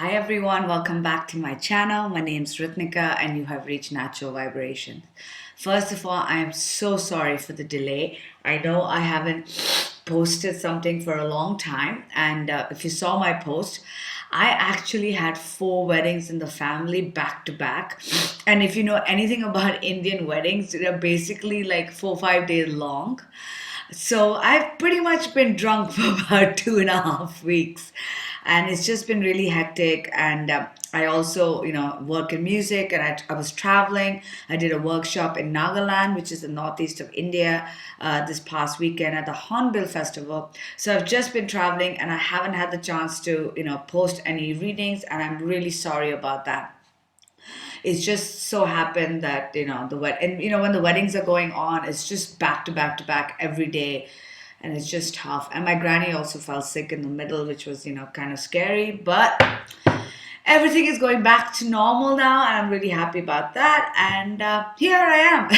Hi everyone, welcome back to my channel. My name is Ritnika and you have reached Natural Vibrations. First of all, I am so sorry for the delay. I know I haven't posted something for a long time, and if you saw my post, I actually had 4 weddings in the family back to back. And if you know anything about Indian weddings, they're basically like 4 or 5 days long. So I've pretty much been drunk for about 2.5 weeks, and it's just been really hectic. And I also, work in music, and I was traveling. I did a workshop in Nagaland, which is the northeast of India, this past weekend at the Hornbill Festival. So I've just been traveling, and I haven't had the chance to, post any readings, and I'm really sorry about that. It's just so happened that and when the weddings are going on, it's just back to back to back every day, and it's just tough. And my granny also fell sick in the middle, which was kind of scary, but everything is going back to normal now, and I'm really happy about that. And here I am.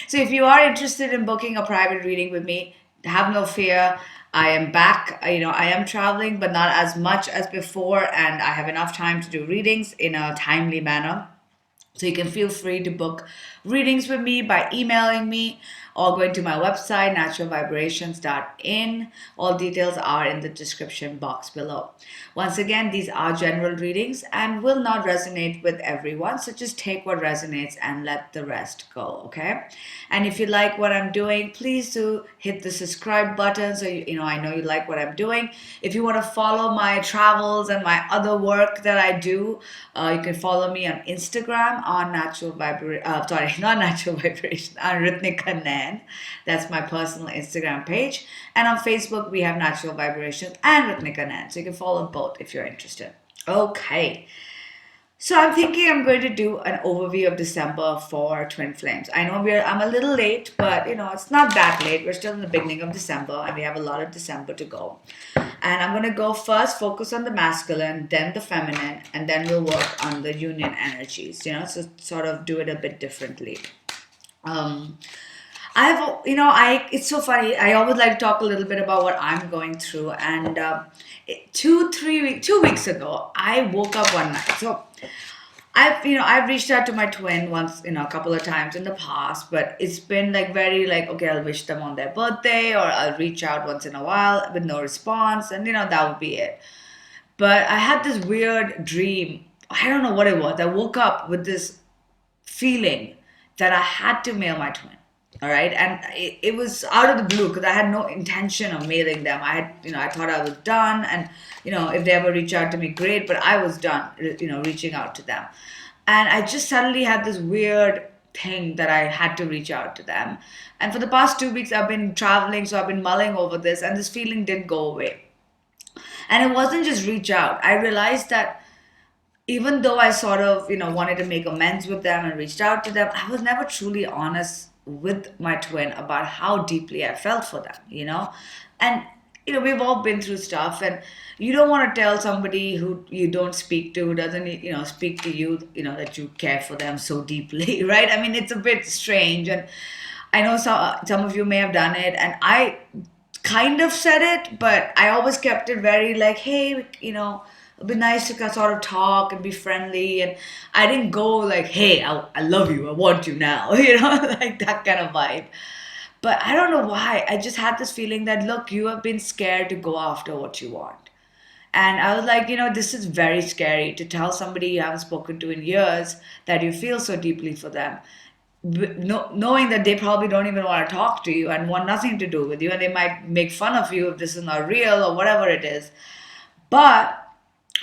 So if you are interested in booking a private reading with me, have no fear. I am back. I am traveling, but not as much as before, and I have enough time to do readings in a timely manner. So you can feel free to book readings with me by emailing me or going to my website, naturalvibrations.in. All details are in the description box below. Once again, these are general readings and will not resonate with everyone. So just take what resonates and let the rest go, okay? And if you like what I'm doing, please do hit the subscribe button so I know you like what I'm doing. If you want to follow my travels and my other work that I do, you can follow me on Instagram on not natural vibration, on Ritnika Nan. That's my personal Instagram page. And on Facebook, we have Natural Vibrations and Ritnika Nan. So you can follow both if you're interested. Okay. So I'm thinking I'm going to do an overview of December for Twin Flames. I know I'm a little late, but it's not that late. We're still in the beginning of December, and we have a lot of December to go. And I'm going to go first, focus on the masculine, then the feminine, and then we'll work on the union energies, so sort of do it a bit differently. Um, it's so funny. I always like to talk a little bit about what I'm going through. And 2 weeks ago, I woke up one night. So I've reached out to my twin once, a couple of times in the past, but it's been like very like, okay, I'll wish them on their birthday, or I'll reach out once in a while with no response, and that would be it. But I had this weird dream. I don't know what it was. I woke up with this feeling that I had to mail my twin. All right. And it was out of the blue because I had no intention of mailing them. I thought I was done. And, if they ever reach out to me, great. But I was done, reaching out to them. And I just suddenly had this weird thing that I had to reach out to them. And for the past 2 weeks, I've been traveling. So I've been mulling over this. And this feeling didn't go away. And it wasn't just reach out. I realized that even though I sort of, wanted to make amends with them and reached out to them, I was never truly honest with my twin about how deeply I felt for them, And, we've all been through stuff, and you don't want to tell somebody who you don't speak to, who doesn't, speak to you, that you care for them so deeply, right? I mean, it's a bit strange. And I know some of you may have done it, and I kind of said it, but I always kept it very like, hey, it'd be nice to sort of talk and be friendly. And I didn't go like, hey, I love you, I want you now, like that kind of vibe. But I don't know why. I just had this feeling that, look, you have been scared to go after what you want. And I was like, this is very scary to tell somebody you haven't spoken to in years that you feel so deeply for them, knowing that they probably don't even want to talk to you and want nothing to do with you. And they might make fun of you if this is not real or whatever it is. But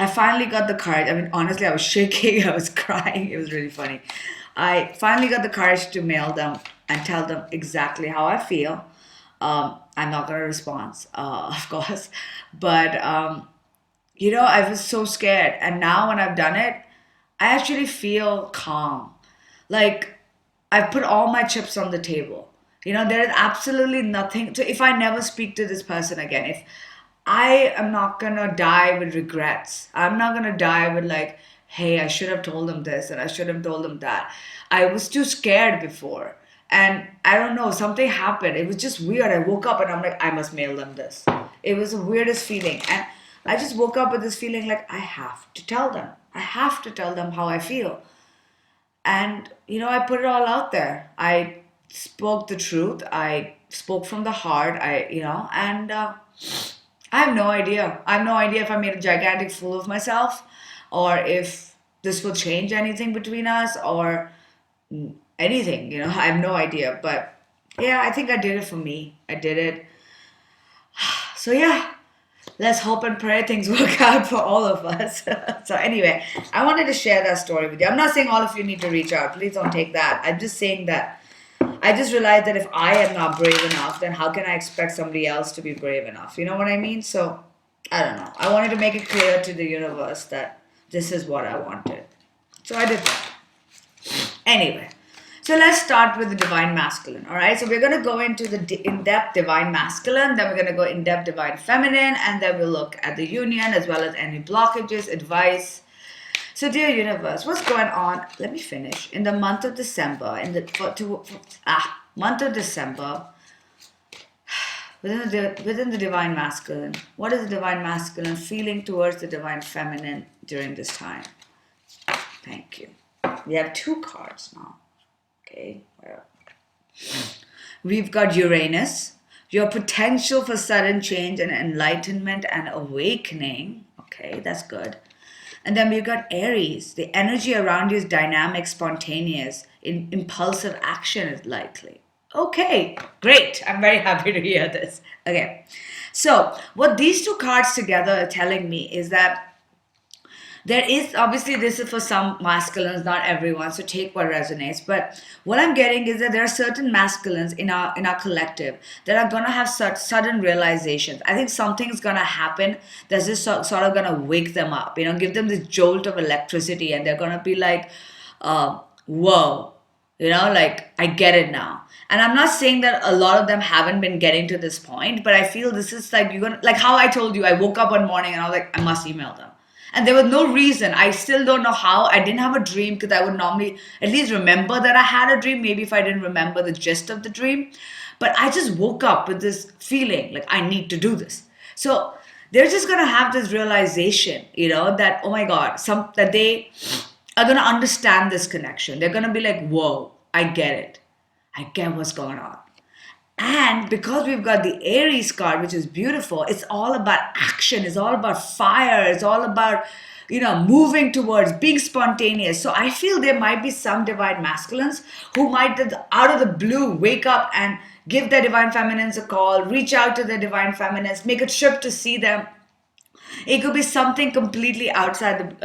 I finally got the courage. I mean, honestly, I was shaking. I was crying. It was really funny. I finally got the courage to mail them and tell them exactly how I feel. I'm not going to respond, of course. But, I was so scared. And now when I've done it, I actually feel calm. Like I've put all my chips on the table. There is absolutely nothing. So if I never speak to this person again, if I am not gonna die with regrets. I'm not gonna die with like, hey, I should have told them this and I should have told them that. I was too scared before. And I don't know, something happened. It was just weird. I woke up and I'm like, I must mail them this. It was the weirdest feeling. And I just woke up with this feeling like I have to tell them. I have to tell them how I feel. And, I put it all out there. I spoke the truth. I spoke from the heart. And I have no idea. I have no idea if I made a gigantic fool of myself or if this will change anything between us or anything. I have no idea. But yeah, I think I did it for me. I did it. So yeah, let's hope and pray things work out for all of us. So anyway, I wanted to share that story with you. I'm not saying all of you need to reach out. Please don't take that. I'm just saying that I just realized that if I am not brave enough, then how can I expect somebody else to be brave enough? You know what I mean? So I don't know. I wanted to make it clear to the universe that this is what I wanted. So I did that. Anyway, so let's start with the divine masculine. All right. So we're going to go into the in-depth divine masculine, then we're going to go in-depth divine feminine, and then we'll look at the union as well as any blockages, advice. So, dear universe, what's going on? Let me finish. In the month of December, month of December, within the divine masculine, what is the divine masculine feeling towards the divine feminine during this time? Thank you. We have 2 cards now. Okay, well, we've got Uranus, your potential for sudden change and enlightenment and awakening. Okay, that's good. And then we've got Aries. The energy around you is dynamic, spontaneous, impulsive action is likely. Okay, great. I'm very happy to hear this. Okay, so what these 2 cards together are telling me is that there is, obviously this is for some masculines, not everyone, so take what resonates, but what I'm getting is that there are certain masculines in our collective that are going to have such sudden realizations. I think something's going to happen that's just sort of going to wake them up, give them this jolt of electricity, and they're going to be like, whoa, like I get it now. And I'm not saying that a lot of them haven't been getting to this point, but I feel this is like, you're gonna, like how I told you, I woke up one morning and I was like, I must email them. And there was no reason. I still don't know how. I didn't have a dream because I would normally at least remember that I had a dream, maybe if I didn't remember the gist of the dream. But I just woke up with this feeling like I need to do this. So they're just going to have this realization, that, oh my God, that they are going to understand this connection. They're going to be like, whoa, I get it. I get what's going on. And because we've got the Aries card, which is beautiful, it's all about action. It's all about fire. It's all about, moving towards being spontaneous. So I feel there might be some divine masculines who might, out of the blue, wake up and give their divine feminines a call, reach out to their divine feminines, make a trip to see them. It could be something completely outside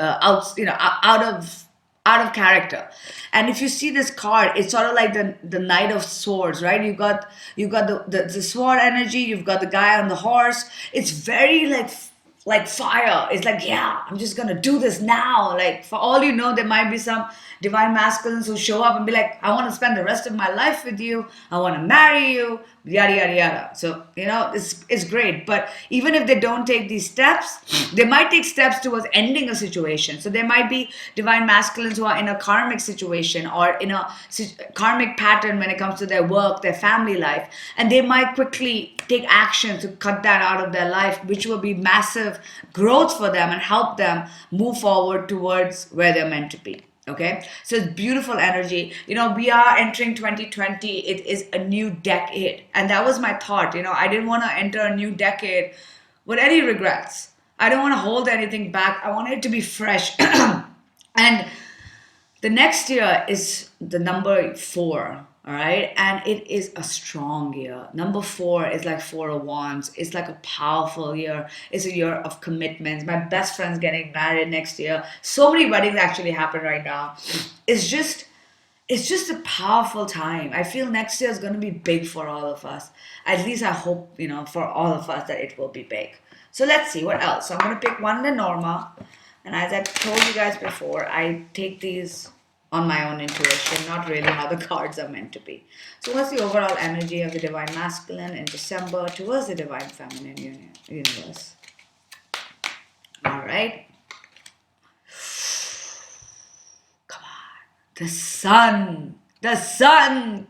out of character. And if you see this card, it's sort of like the Knight of Swords, right? You've got the sword energy, you've got the guy on the horse. It's very like fire. It's like, yeah, I'm just gonna do this now. Like, for all you know, there might be some divine masculines who show up and be like, I want to spend the rest of my life with you, I want to marry you, yada yada yada. So it's great. But even if they don't take these steps, they might take steps towards ending a situation. So there might be divine masculines who are in a karmic situation or in a karmic pattern when it comes to their work, their family life, and they might quickly take action to cut that out of their life, which will be massive growth for them and help them move forward towards where they're meant to be. Okay, so it's beautiful energy. We are entering 2020. It is a new decade, and that was my thought. I didn't want to enter a new decade with any regrets. I don't want to hold anything back. I want it to be fresh. And the next year is the number 4. All right, and it is a strong year. Number 4 is like 4 of Wands. It's like a powerful year. It's a year of commitments. My best friend's getting married next year. So many weddings actually happen right now. It's just a powerful time. I feel next year is going to be big for all of us. At least I hope, for all of us that it will be big. So let's see what else. So I'm going to pick one Lenormand. And as I told you guys before, I take these on my own intuition, not really how the cards are meant to be. So what's the overall energy of the divine masculine in December towards the divine feminine universe? All right. Come on. The sun.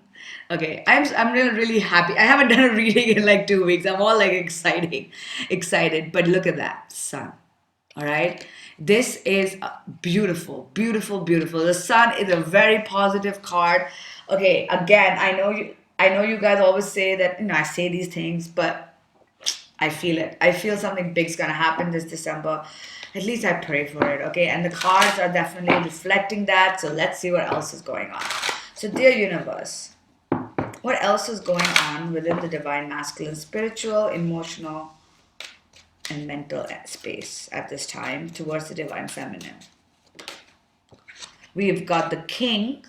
Okay, I'm really really happy. I haven't done a reading in like 2 weeks. I'm all like excited. But look at that sun. All right, this is beautiful, beautiful, beautiful. The sun is a very positive card. Okay, again, I know you guys always say that I say these things, but I feel it. I feel something big's gonna happen this December. At least I pray for it. Okay, and the cards are definitely reflecting that. So let's see what else is going on. So, dear universe. What else is going on within the divine masculine, spiritual, emotional, and mental space at this time towards the divine feminine? We've got the king.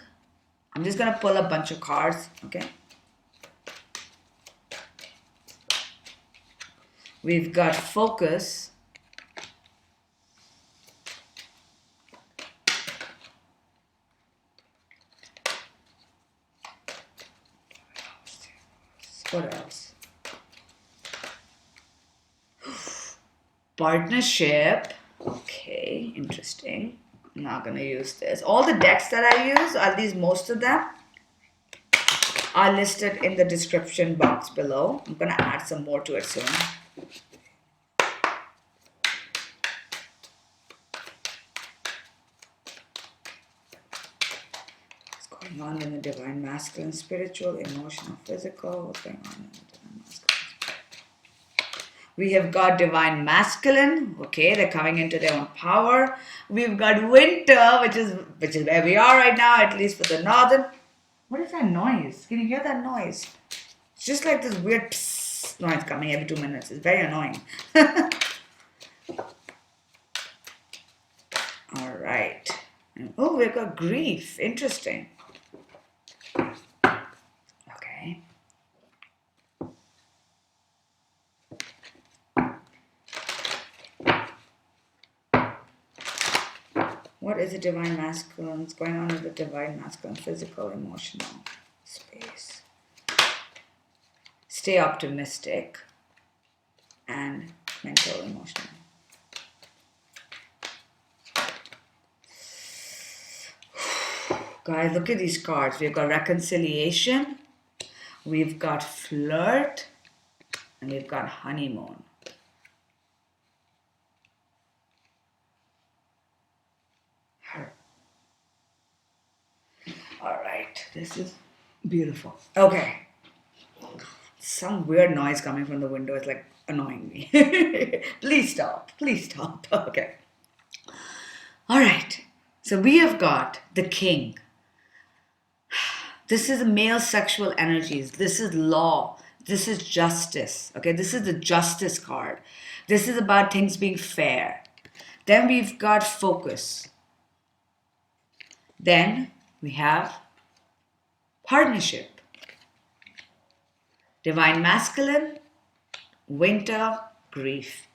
I'm just going to pull a bunch of cards, okay? We've got focus. What else? Partnership. Okay, interesting. I'm not going to use this. All the decks that I use, at least most of them, are listed in the description box below. I'm going to add some more to it soon. What's going on in the divine masculine, spiritual, emotional, physical? What's going on in the divine masculine? We have got divine masculine. Okay, they're coming into their own power. We've got winter, which is where we are right now, at least for the northern. What is that noise? Can you hear that noise? It's just like this weird psst noise coming every 2 minutes. It's very annoying. All right. Oh, we've got grief. Interesting. Okay. What is the divine masculine? What's going on with the divine masculine? Physical, emotional space. Stay optimistic and mental, emotional. Guys, look at these cards. We've got reconciliation, we've got flirt, and we've got honeymoon. All right, this is beautiful. Okay. Some weird noise coming from the window is like annoying me. Please stop. Please stop. Okay. All right. So we have got the king. This is male sexual energies. This is law. This is justice. Okay. This is the justice card. This is about things being fair. Then we've got focus. Then we have partnership. Divine masculine, winter, grief.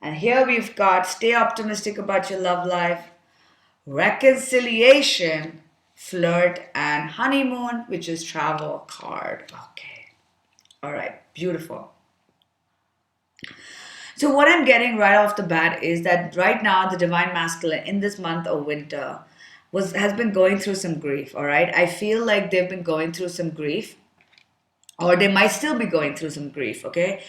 And here we've got stay optimistic about your love life, reconciliation, flirt, and honeymoon, which is travel card. Okay. All right. Beautiful. So what I'm getting right off the bat is that right now the divine masculine in this month of winter has been going through some grief. All right. I feel like they've been going through some grief, or they might still be going through some grief. Okay.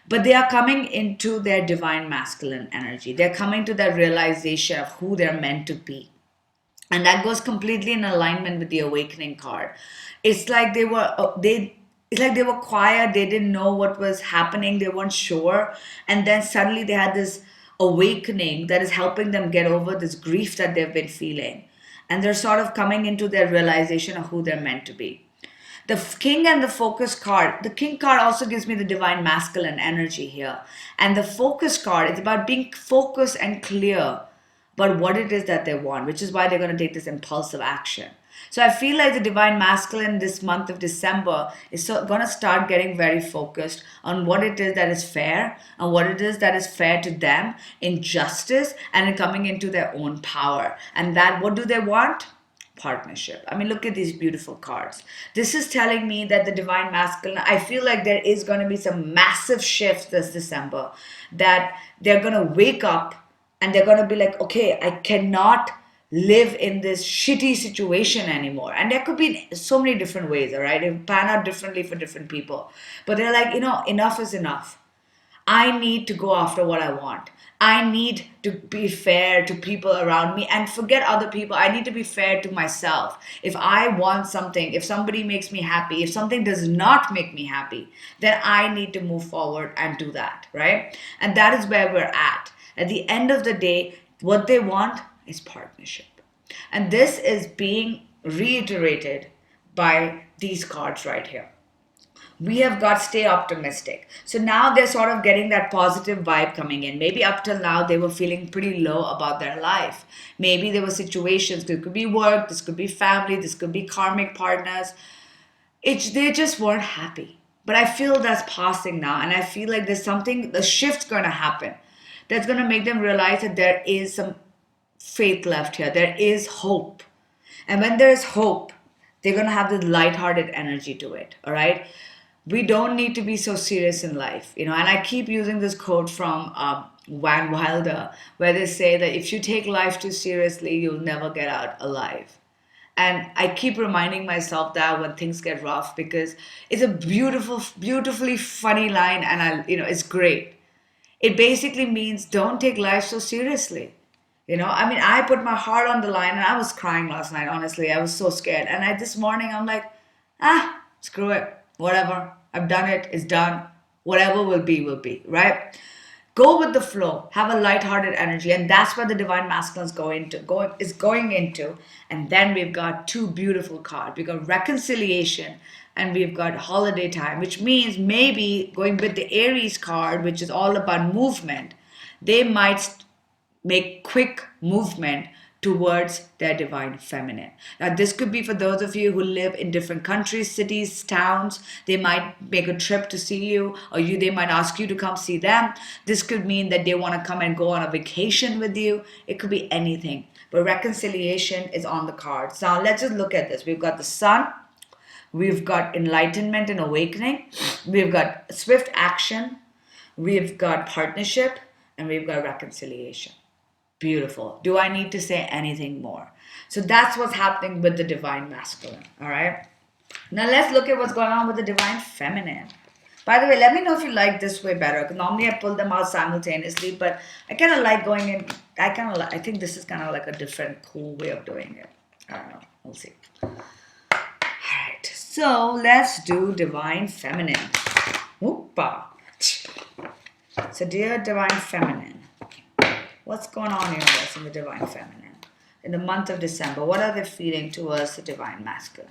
But they are coming into their divine masculine energy. They're coming to that realization of who they're meant to be. And that goes completely in alignment with the awakening card. It's like they were quiet. They didn't know what was happening. They weren't sure. And then suddenly they had this awakening that is helping them get over this grief that they've been feeling. And they're sort of coming into their realization of who they're meant to be. The king and the focus card. The king card also gives me the divine masculine energy here. And the focus card, it's about being focused and clear about what it is that they want, which is why they're going to take this impulsive action. So I feel like the divine masculine this month of December is going to start getting very focused on what it is that is fair and what it is that is fair to them in justice and in coming into their own power. And that, what do they want? Partnership. I mean, look at these beautiful cards. This is telling me that the divine masculine, I feel like there is going to be some massive shifts this December, that they're going to wake up and they're going to be like, okay, I cannot live in this shitty situation anymore. And there could be so many different ways, all right? It pan out differently for different people. But they're like, enough is enough. I need to go after what I want. I need to be fair to people around me and forget other people. I need to be fair to myself. If I want something, if somebody makes me happy, if something does not make me happy, then I need to move forward and do that, right? And that is where we're at. At the end of the day, what they want is partnership. And this is being reiterated by these cards right here. We have got stay optimistic. So now they're sort of getting that positive vibe coming in. Maybe up till now they were feeling pretty low about their life. Maybe there were situations, this could be work, this could be family, this could be karmic partners. They just weren't happy. But I feel that's passing now, and I feel like there's something, the shift's gonna happen that's gonna make them realize that there is some faith left here. There is hope. And when there is hope, they're gonna have this lighthearted energy to it. All right. We don't need to be so serious in life, and I keep using this quote from Van Wilder, where they say that if you take life too seriously, you'll never get out alive. And I keep reminding myself that when things get rough, because it's a beautifully funny line, and it's great. It basically means don't take life so seriously. I put my heart on the line, and I was crying last night, honestly. I was so scared. And this morning, I'm like, screw it, whatever. I've done it, it's done. Whatever will be, right? Go with the flow, have a lighthearted energy, and that's where the divine masculine is going into. And then we've got two beautiful cards. We've got reconciliation and we've got holiday time, which means maybe going with the Aries card, which is all about movement, they might make quick movement towards their divine feminine. Now, this could be for those of you who live in different countries, cities, towns. They might make a trip to see you, or they might ask you to come see them. This could mean that they want to come and go on a vacation with you. It could be anything. But reconciliation is on the cards. Now, let's just look at this. We've got the sun. We've got enlightenment and awakening. We've got swift action. We've got partnership. And we've got reconciliation. Beautiful. Do I need to say anything more? So that's what's happening with the divine masculine. All right. Now let's look at what's going on with the divine feminine. By the way, let me know if you like this way better. Because normally I pull them out simultaneously, but I kind of like going in. I think this is kind of like a different, cool way of doing it. I don't know. We'll see. All right. So let's do divine feminine. Whoopa. So dear divine feminine. What's going on here with us in the divine feminine? In the month of December, what are they feeling towards the divine masculine?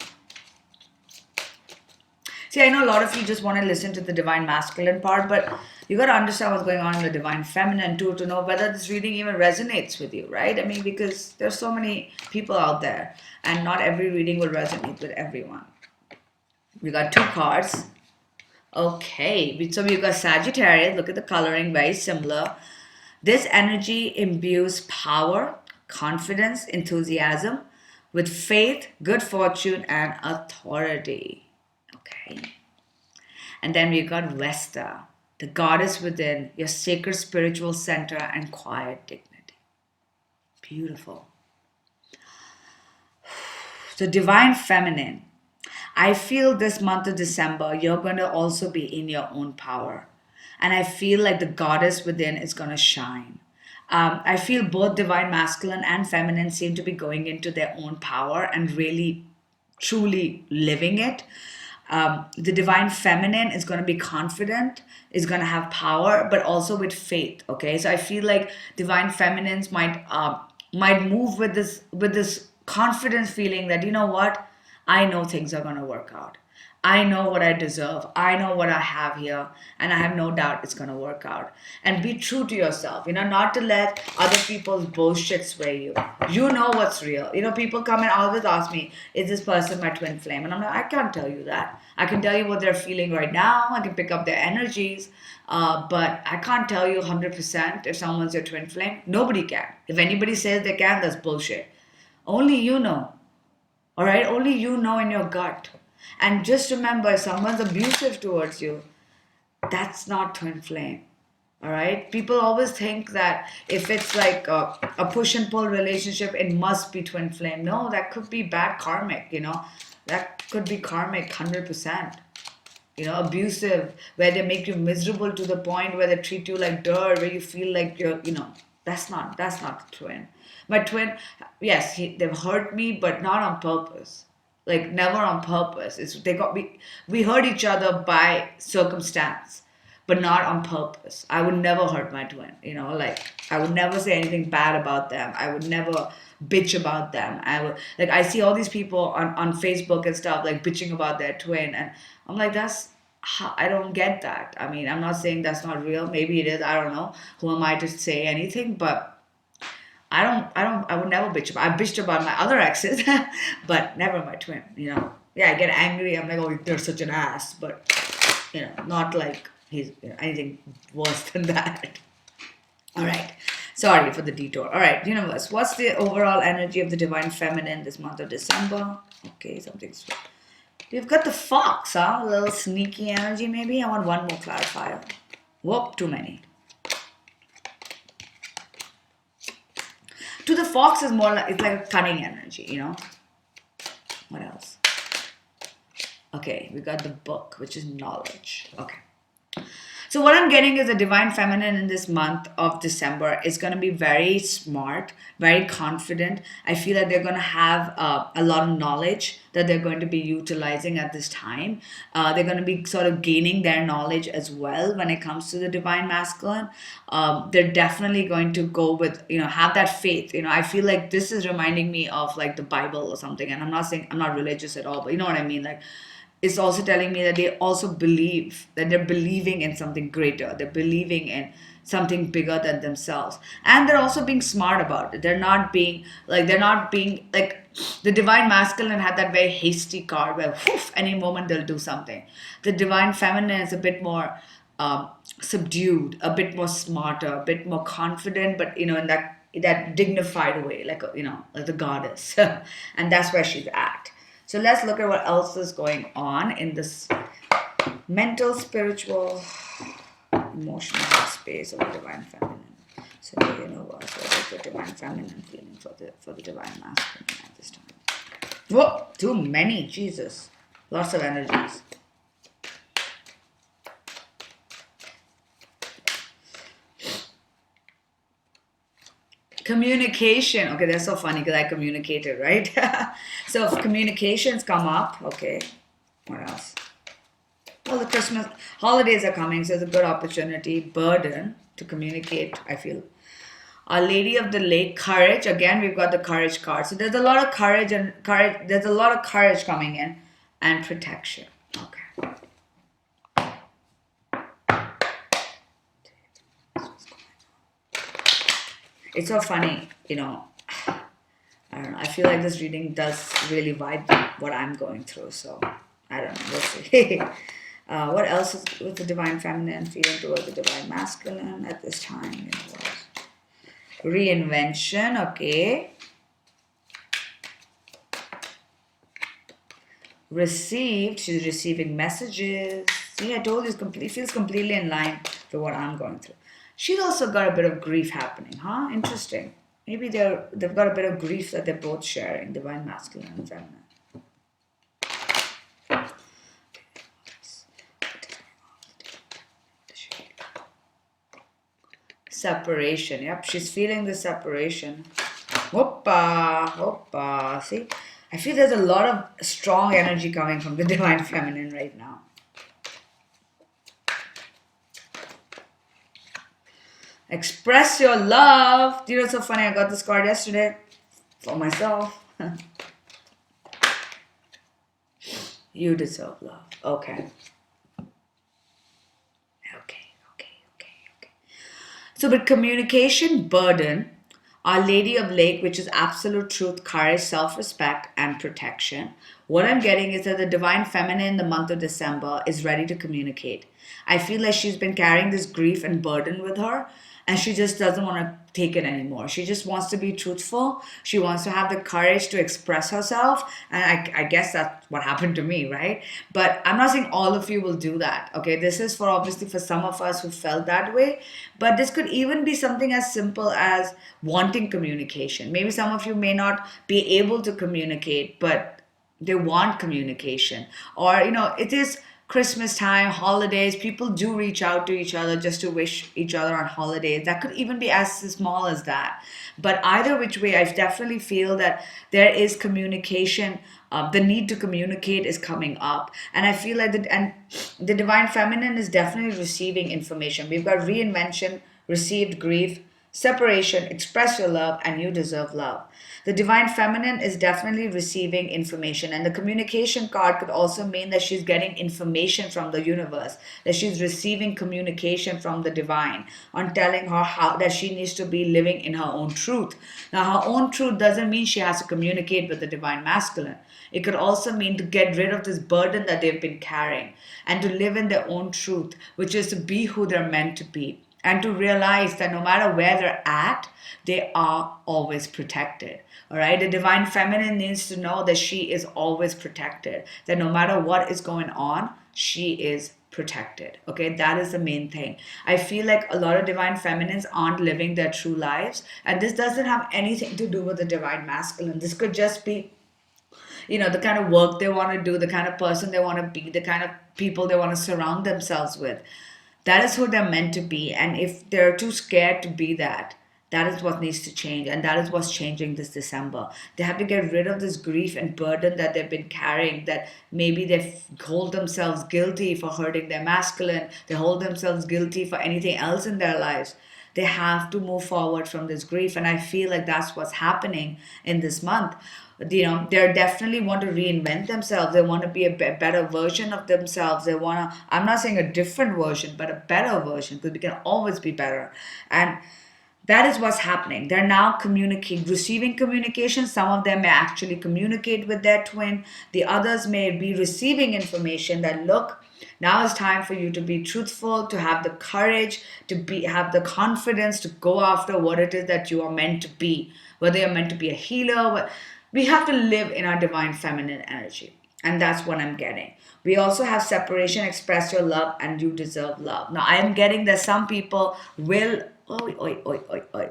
See, I know a lot of you just want to listen to the divine masculine part, but you got to understand what's going on in the divine feminine too, to know whether this reading even resonates with you, right? I mean, because there's so many people out there, and not every reading will resonate with everyone. We got two cards. Okay, so we've got Sagittarius. Look at the coloring, very similar. This energy imbues power, confidence, enthusiasm with faith, good fortune, and authority. Okay. And then we've got Vesta, the goddess within, your sacred spiritual center and quiet dignity. Beautiful. So divine feminine. I feel this month of December, you're going to also be in your own power. And I feel like the goddess within is going to shine. I feel both divine masculine and feminine seem to be going into their own power and really, truly living it. The divine feminine is going to be confident, is going to have power, but also with faith. Okay, so I feel like divine feminines might move with this confidence feeling that, you know what, I know things are going to work out. I know what I deserve. I know what I have here. And I have no doubt it's going to work out. And be true to yourself, not to let other people's bullshit sway you. You know what's real. People come and always ask me, is this person my twin flame? And I'm like, I can't tell you that. I can tell you what they're feeling right now. I can pick up their energies. But I can't tell you 100% if someone's your twin flame. Nobody can. If anybody says they can, that's bullshit. Only you know. All right? Only you know in your gut. And just remember, if someone's abusive towards you, that's not twin flame. All right. People always think that if it's like a push and pull relationship, it must be twin flame. No, that could be bad karmic, That could be karmic 100%. Abusive, where they make you miserable to the point where they treat you like dirt, where you feel like that's not the twin. My twin, yes, they've hurt me, but not on purpose. Like never on purpose. We hurt each other by circumstance, but not on purpose. I would never hurt my twin. Like I would never say anything bad about them. I would never bitch about them. I see all these people on Facebook and stuff like bitching about their twin, and I'm like, I don't get that. I mean, I'm not saying that's not real. Maybe it is. I don't know. Who am I to say anything? But I would never bitch about. I bitched about my other exes, but never my twin. Yeah, I get angry. I'm like, oh, they're such an ass, but not like he's anything worse than that. All right. Sorry for the detour. All right, universe. What's the overall energy of the divine feminine this month of December? Okay, something's. We've got the fox, huh? A little sneaky energy, maybe. I want one more clarifier. Whoop, too many. To the fox is more like, it's like a cunning energy, What else? Okay, we got the book, which is knowledge. Okay. So what I'm getting is a divine feminine in this month of December is going to be very smart, very confident. I feel like they're going to have a lot of knowledge that they're going to be utilizing at this time. They're going to be sort of gaining their knowledge as well when it comes to the divine masculine. They're definitely going to go with, have that faith. I feel like this is reminding me of like the Bible or something. And I'm not saying I'm not religious at all, but you know what I mean? Like, it's also telling me that they also believe that they're believing in something greater. They're believing in something bigger than themselves. And they're also being smart about it. They're not being like the divine masculine had that very hasty card where whoof, any moment they'll do something. The divine feminine is a bit more subdued, a bit more smarter, a bit more confident, but in that dignified way, like the goddess. And that's where she's at. So let's look at what else is going on in this mental, spiritual, emotional space of the divine feminine. So the universe, what is the divine feminine feeling for the divine masculine at this time? Whoa, too many, Jesus. Lots of energies. Communication. Okay, that's so funny because I communicated, right? So if communications come up, okay. What else? Well, the Christmas holidays are coming, so it's a good opportunity. Burden to communicate, I feel. Our Lady of the Lake, courage. Again, we've got the courage card. So there's a lot of courage there's a lot of courage coming in, and protection. Okay. It's so funny, I don't know. I feel like this reading does really vibe what I'm going through. So I don't know. We'll see. What else is with the divine feminine feeling towards the divine masculine at this time? Reinvention. Okay. Received. She's receiving messages. See, I told you, feels completely in line with what I'm going through. She's also got a bit of grief happening, huh? Interesting. Maybe they've got a bit of grief that they're both sharing, divine masculine and feminine. Separation. Yep, she's feeling the separation. Hoppa. See, I feel there's a lot of strong energy coming from the divine feminine right now. Express your love. Do you know what's so funny? I got this card yesterday for myself. You deserve love. Okay. So with communication, burden, Our Lady of Lake, which is absolute truth, courage, self-respect, and protection. What I'm getting is that the divine feminine in the month of December is ready to communicate. I feel like she's been carrying this grief and burden with her, and she just doesn't want to take it anymore. She just wants to be truthful. She wants to have the courage to express herself. And I guess that's what happened to me, right? But I'm not saying all of you will do that. Okay. This is for obviously for some of us who felt that way. But this could even be something as simple as wanting communication. Maybe some of you may not be able to communicate, but they want communication. Or, it is Christmas time, holidays, people do reach out to each other just to wish each other on holidays. That could even be as small as that. But either which way, I definitely feel that there is communication. The need to communicate is coming up, and I feel like the divine feminine is definitely receiving information. We've got reinvention, received grief, separation, express your love, and you deserve love. The divine feminine is definitely receiving information, and the communication card could also mean that she's getting information from the universe, that she's receiving communication from the divine on telling her how that she needs to be living in her own truth. Now, her own truth doesn't mean she has to communicate with the divine masculine. It could also mean to get rid of this burden that they've been carrying and to live in their own truth, which is to be who they're meant to be, and to realize that no matter where they're at, they are always protected. All right. The divine feminine needs to know that she is always protected, that no matter what is going on, she is protected. Okay. That is the main thing. I feel like a lot of divine feminines aren't living their true lives. And this doesn't have anything to do with the divine masculine. This could just be the kind of work they want to do, the kind of person they want to be, the kind of people they want to surround themselves with. That is who they're meant to be. And if they're too scared to be that, that is what needs to change. And that is what's changing this December. They have to get rid of this grief and burden that they've been carrying, that maybe they hold themselves guilty for hurting their masculine. They hold themselves guilty for anything else in their lives. They have to move forward from this grief. And I feel like that's what's happening in this month. They definitely want to reinvent themselves. They want to be a better version of themselves. They want to, I'm not saying a different version, but a better version, because we can always be better. And that is what's happening. They're now receiving communication. Some of them may actually communicate with their twin. The others may be receiving information that, look, now it's time for you to be truthful, to have the courage, have the confidence to go after what it is that you are meant to be. Whether you're meant to be a healer, we have to live in our divine feminine energy. And that's what I'm getting. We also have separation, express your love, and you deserve love. Now, I am getting that some people will.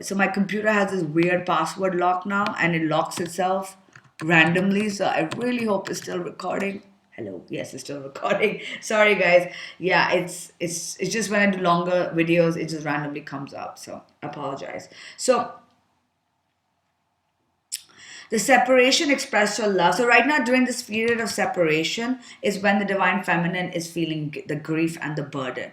So my computer has this weird password lock now, and it locks itself randomly. So I really hope it's still recording. Hello, yes, it's still recording. Sorry, guys. Yeah, it's just when I do longer videos, it just randomly comes up. So I apologize. So the separation, express your love. So right now, during this period of separation, is when the divine feminine is feeling the grief and the burden.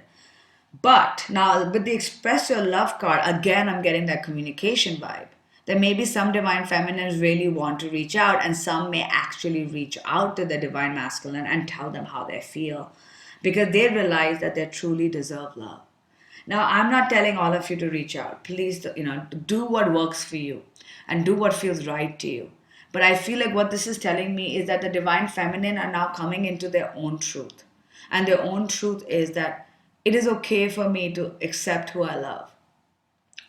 But now with the express your love card, again, I'm getting that communication vibe. There may be some divine feminines really want to reach out, and some may actually reach out to the divine masculine and tell them how they feel, because they realize that they truly deserve love. Now, I'm not telling all of you to reach out. Please, do what works for you and do what feels right to you. But I feel like what this is telling me is that the divine feminine are now coming into their own truth. And their own truth is that it is okay for me to accept who I love.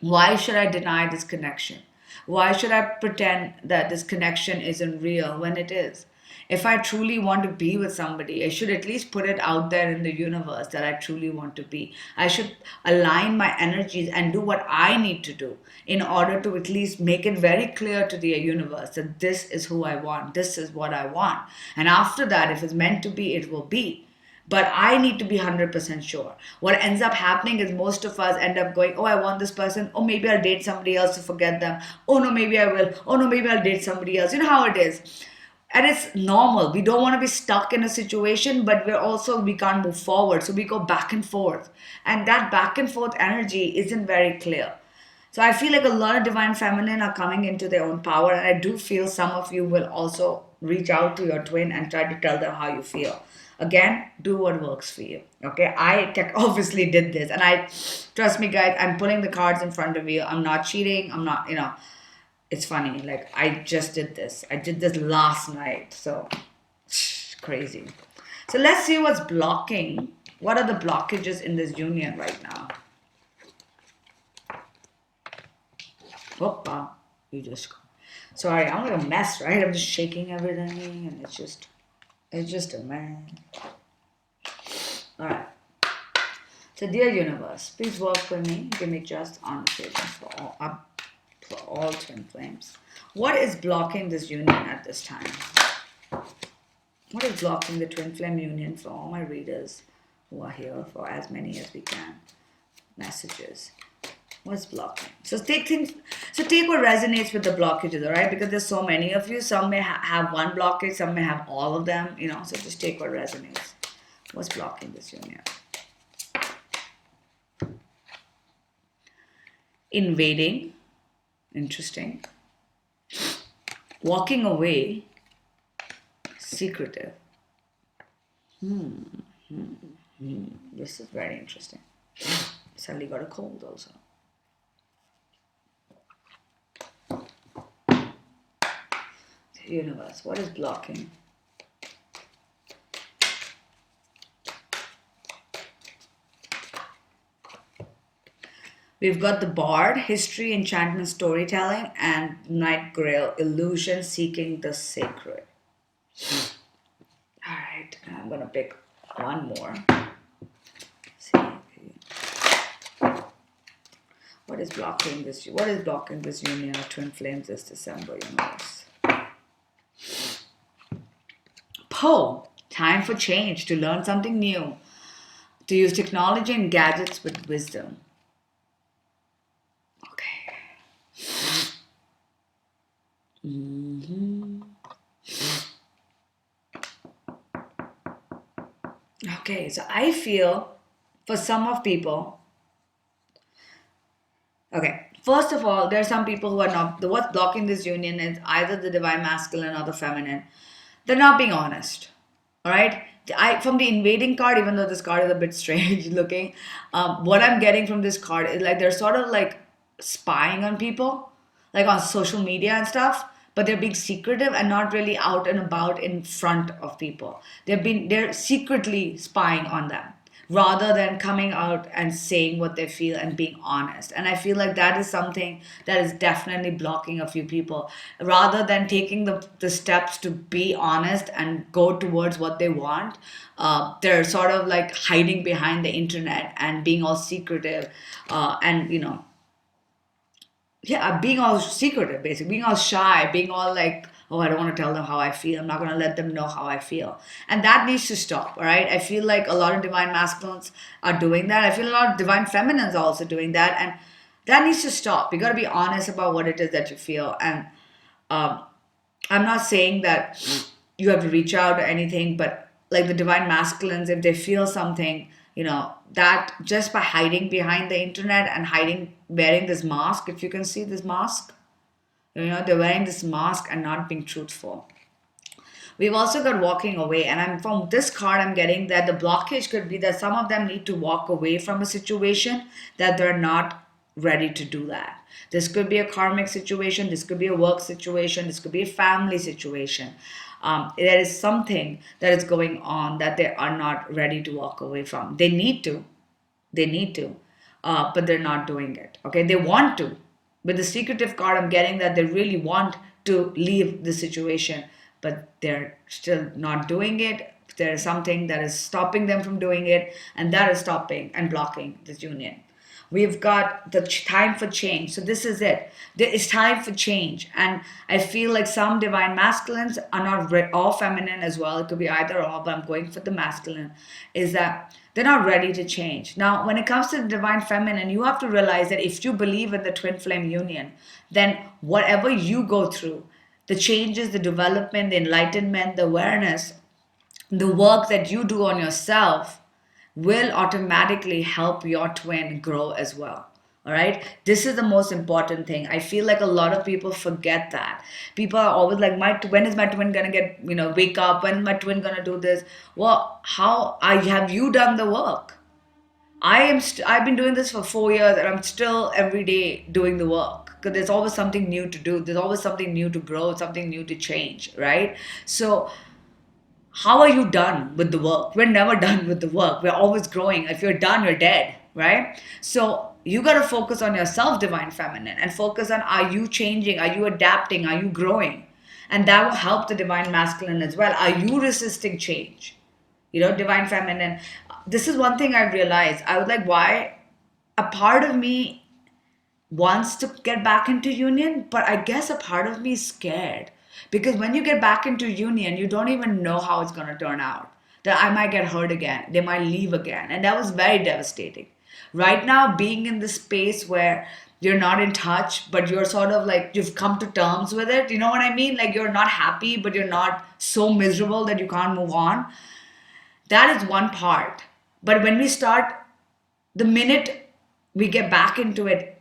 Why should I deny this connection? Why should I pretend that this connection isn't real when it is? If I truly want to be with somebody, I should at least put it out there in the universe that I truly want to be. I should align my energies and do what I need to do in order to at least make it very clear to the universe that this is who I want, this is what I want. And after that, if it's meant to be, it will be. But I need to be 100% sure. What ends up happening is most of us end up going, oh, I want this person. Oh, maybe I'll date somebody else to forget them. Oh, no, maybe I will. Oh, no, maybe I'll date somebody else. You know how it is. And it's normal. We don't want to be stuck in a situation, but we can't move forward. So we go back and forth. And that back and forth energy isn't very clear. So I feel like a lot of divine feminine are coming into their own power. And I do feel some of you will also reach out to your twin and try to tell them how you feel. Again, do what works for you. Okay, I obviously did this, and trust me, guys, I'm pulling the cards in front of you. I'm not cheating. I'm not, it's funny. Like, I just did this. I did this last night. So crazy. So let's see what's blocking. What are the blockages in this union right now? Whoopa. You just. Sorry, I'm like a mess, right? I'm just shaking everything and it's just a mess. Alright. So, dear universe, please work for me. Give me just understanding for all twin flames. What is blocking this union at this time? What is blocking the twin flame union for all my readers who are here, for as many as we can? Messages. What's blocking? So take what resonates with the blockages, all right? Because there's so many of you. Some may have one blockage, some may have all of them, so just take what resonates. What's blocking this union? Invading. Interesting. Walking away. Secretive. This is very interesting. Suddenly got a cold also. Universe, what is blocking? We've got the Bard, history, enchantment, storytelling, and Night Grail, illusion, seeking the sacred. All right, I'm gonna pick one more. See, what is blocking this? What is blocking this union of twin flames this December, universe? Poe, time for change, to learn something new, to use technology and gadgets with wisdom. Okay, so I feel for some of people, okay, first of all, there are some people who are not, what's blocking this union is either the divine masculine or the feminine. They're not being honest, all right? From the invading card, even though this card is a bit strange looking, what I'm getting from this card is like they're sort of like spying on people, like on social media and stuff, but they're being secretive and not really out and about in front of people. They're secretly spying on them rather than coming out and saying what they feel and being honest. And I feel like that is something that is definitely blocking a few people. Rather than taking the steps to be honest and go towards what they want, they're sort of like hiding behind the internet and being all secretive and, being all secretive, basically, being all shy, being all like, oh, I don't want to tell them how I feel. I'm not going to let them know how I feel. And that needs to stop, all right? I feel like a lot of divine masculines are doing that. I feel a lot of divine feminines are also doing that. And that needs to stop. You got to be honest about what it is that you feel. And I'm not saying that you have to reach out or anything, but like the divine masculines, if they feel something, that just by hiding behind the internet and wearing this mask, if you can see this mask, they're wearing this mask and not being truthful. We've also got walking away, and from this card, I'm getting that the blockage could be that some of them need to walk away from a situation that they're not ready to do that. This could be a karmic situation, this could be a work situation, this could be a family situation. There is something that is going on that they are not ready to walk away from. They need to, but they're not doing it. Okay, they want to. With the secretive card, I'm getting that they really want to leave the situation, but they're still not doing it. There is something that is stopping them from doing it, and that is stopping and blocking this union. We've got the time for change. So this is it. It's time for change. And I feel like some divine masculines are not all feminine as well. It could be either or, but I'm going for the masculine. Is that they're not ready to change. Now, when it comes to the divine feminine, you have to realize that if you believe in the twin flame union, then whatever you go through, the changes, the development, the enlightenment, the awareness, the work that you do on yourself will automatically help your twin grow as well. All right. This is the most important thing. I feel like a lot of people forget that. People are always like, when is my twin going to get, wake up? When is my twin going to do this? Well, have you done the work? I've been doing this for 4 years and I'm still every day doing the work because there's always something new to do. There's always something new to grow, something new to change. Right. So how are you done with the work? We're never done with the work. We're always growing. If you're done, you're dead. right? So you got to focus on yourself, divine feminine, and focus on, are you changing? Are you adapting? Are you growing? And that will help the divine masculine as well. Are you resisting change? Divine feminine. This is one thing I realized. I was like, why? A part of me wants to get back into union, but I guess a part of me is scared. Because when you get back into union, you don't even know how it's going to turn out. That I might get hurt again, they might leave again. And that was very devastating. Right now, being in this space where you're not in touch, but you're sort of like, you've come to terms with it. You know what I mean? Like, you're not happy, but you're not so miserable that you can't move on. That is one part. But when we start, the minute we get back into it,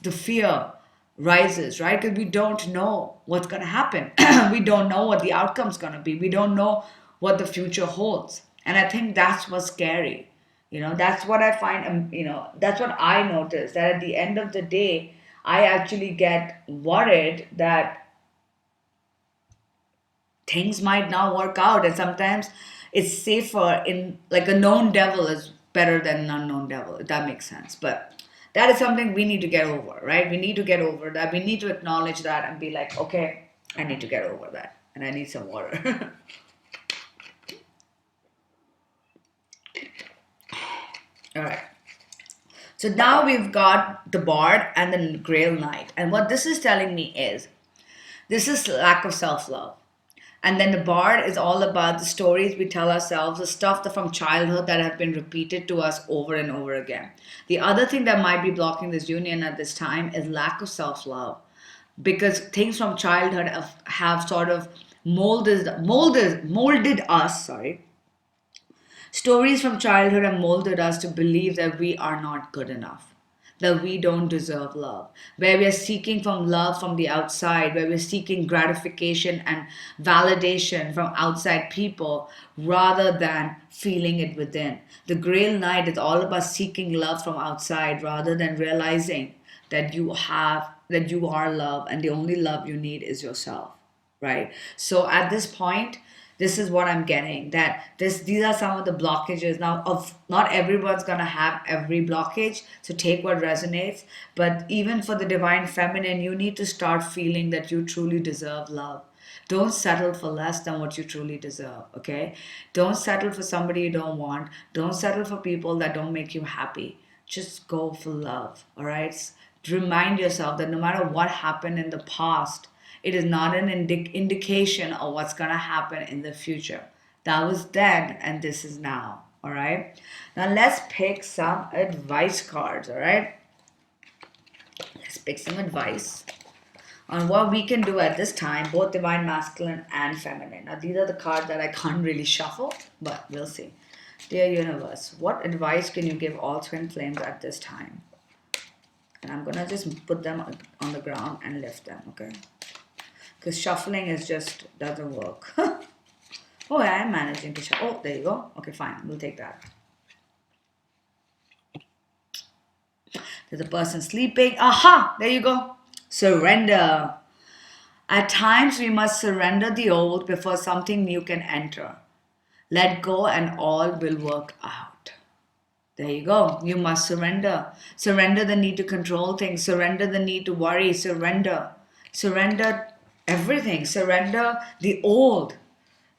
the fear rises, right? Because we don't know what's going to happen. We don't know what the outcome's going to be. We don't know what the future holds. And I think that's what's scary. That's what I find, that's what I notice, that at the end of the day, I actually get worried that things might not work out. And sometimes it's safer in, like, a known devil is better than an unknown devil, if that makes sense. But that is something we need to get over, right? We need to get over that. We need to acknowledge that and be like, okay, I need to get over that. And I need some water. All right. So now we've got the Bard and the Grail Knight. And what this is telling me is, this is lack of self-love. And then the Bard is all about the stories we tell ourselves, the stuff that from childhood that have been repeated to us over and over again. The other thing that might be blocking this union at this time is lack of self-love, because things from childhood have sort of molded us. Stories from childhood have molded us to believe that we are not good enough, that we don't deserve love, where we are seeking from love from the outside, where we're seeking gratification and validation from outside people rather than feeling it within. The Grail Knight is all about seeking love from outside rather than realizing that you are love, and the only love you need is yourself, right? So at this point, this is what I'm getting, that these are some of the blockages. Now, of not everyone's gonna have every blockage, so take what resonates. But even for the divine feminine, you need to start feeling that you truly deserve love. Don't settle for less than what you truly deserve, okay? Don't settle for somebody you don't want. Don't settle for people that don't make you happy. Just go for love, all right? Remind yourself that no matter what happened in the past, it is not an indication of what's going to happen in the future. That was then, and this is now. All right. Now let's pick some advice cards. All right. Let's pick some advice on what we can do at this time, both divine masculine and feminine. Now these are the cards that I can't really shuffle, but we'll see. Dear universe, what advice can you give all twin flames at this time? And I'm gonna just put them on the ground and lift them. Okay. Because shuffling is just doesn't work. Oh, I am managing to shuffle. Oh, there you go. Okay, fine. We'll take that. There's a person sleeping. Aha! There you go. Surrender. At times, we must surrender the old before something new can enter. Let go and all will work out. There you go. You must surrender. Surrender the need to control things. Surrender the need to worry. Surrender. Surrender everything. Surrender the old.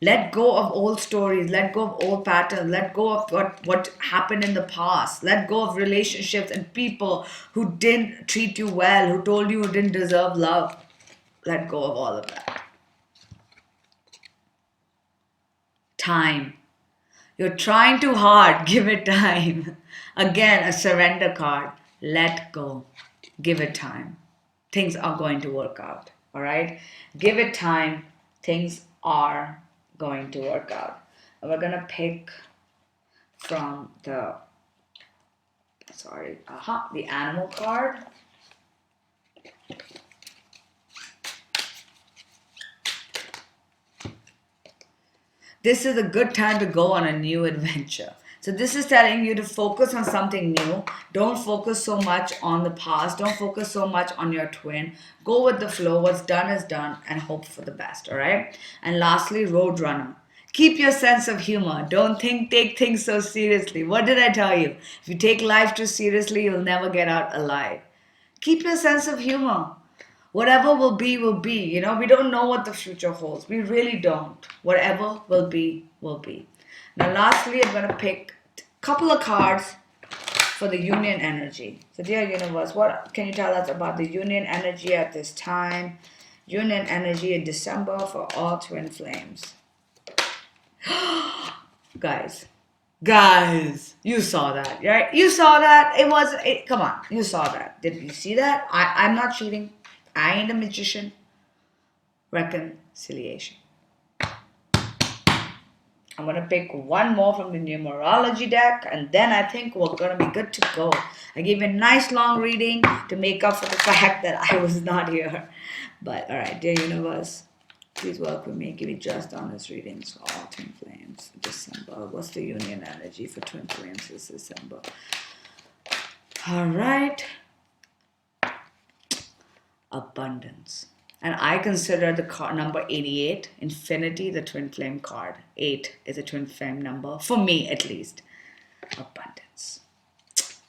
Let go of old stories. Let go of old patterns. Let go of what happened in the past. Let go of relationships and people who didn't treat you well, who told you didn't deserve love. Let go of all of that. Time. You're trying too hard. Give it time. Again, a surrender card. Let go. Give it time. Things are going to work out. All right? Give it time. Things are going to work out. And we're going to pick from the animal card. This is a good time to go on a new adventure. So this is telling you to focus on something new. Don't focus so much on the past. Don't focus so much on your twin. Go with the flow. What's done is done and hope for the best, all right? And lastly, Roadrunner. Keep your sense of humor. Don't take things so seriously. What did I tell you? If you take life too seriously, you'll never get out alive. Keep your sense of humor. Whatever will be, will be. You know, we don't know what the future holds. We really don't. Whatever will be, will be. Now, lastly, I'm going to pick a couple of cards for the union energy. So, dear universe, what can you tell us about the union energy at this time? Union energy in December for all twin flames. Guys, you saw that, right? You saw that. Come on, you saw that. Did you see that? I'm not cheating. I ain't a magician. Reconciliation. I'm going to pick one more from the numerology deck, and then I think we're going to be good to go. I gave you a nice long reading to make up for the fact that I was not here. But, all right, dear universe, please work with me. Give me just honest readings for all twin flames for December. What's the union energy for twin flames this December? All right. Abundance. And I consider the card number 88, infinity, the twin flame card. 8 is a twin flame number, for me at least. Abundance.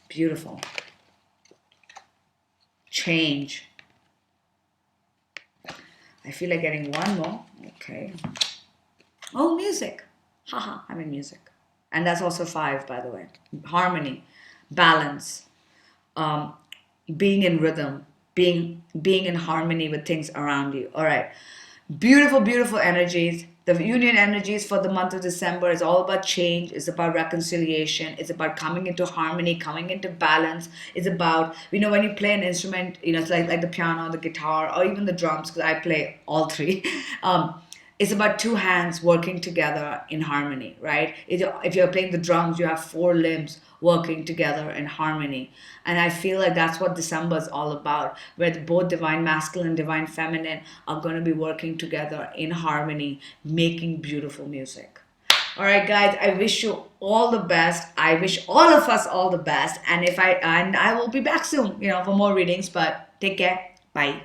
Beautiful. Change. I feel like getting one more. Okay. Oh, music. Haha, I'm in music. And that's also 5, by the way. Harmony. Balance. Being in rhythm. Being in harmony with things around you. All right. Beautiful, beautiful energies. The union energies for the month of December is all about change. It's about reconciliation. It's about coming into harmony, coming into balance. It's about, when you play an instrument, it's like the piano, the guitar, or even the drums, because I play all three. It's about two hands working together in harmony, right? If you're playing the drums, you have 4 limbs working together in harmony. And I feel like that's what December is all about, where both divine masculine and divine feminine are going to be working together in harmony, making beautiful music. All right, guys, I wish you all the best. I wish all of us all the best. And I will be back soon, for more readings, but take care. Bye.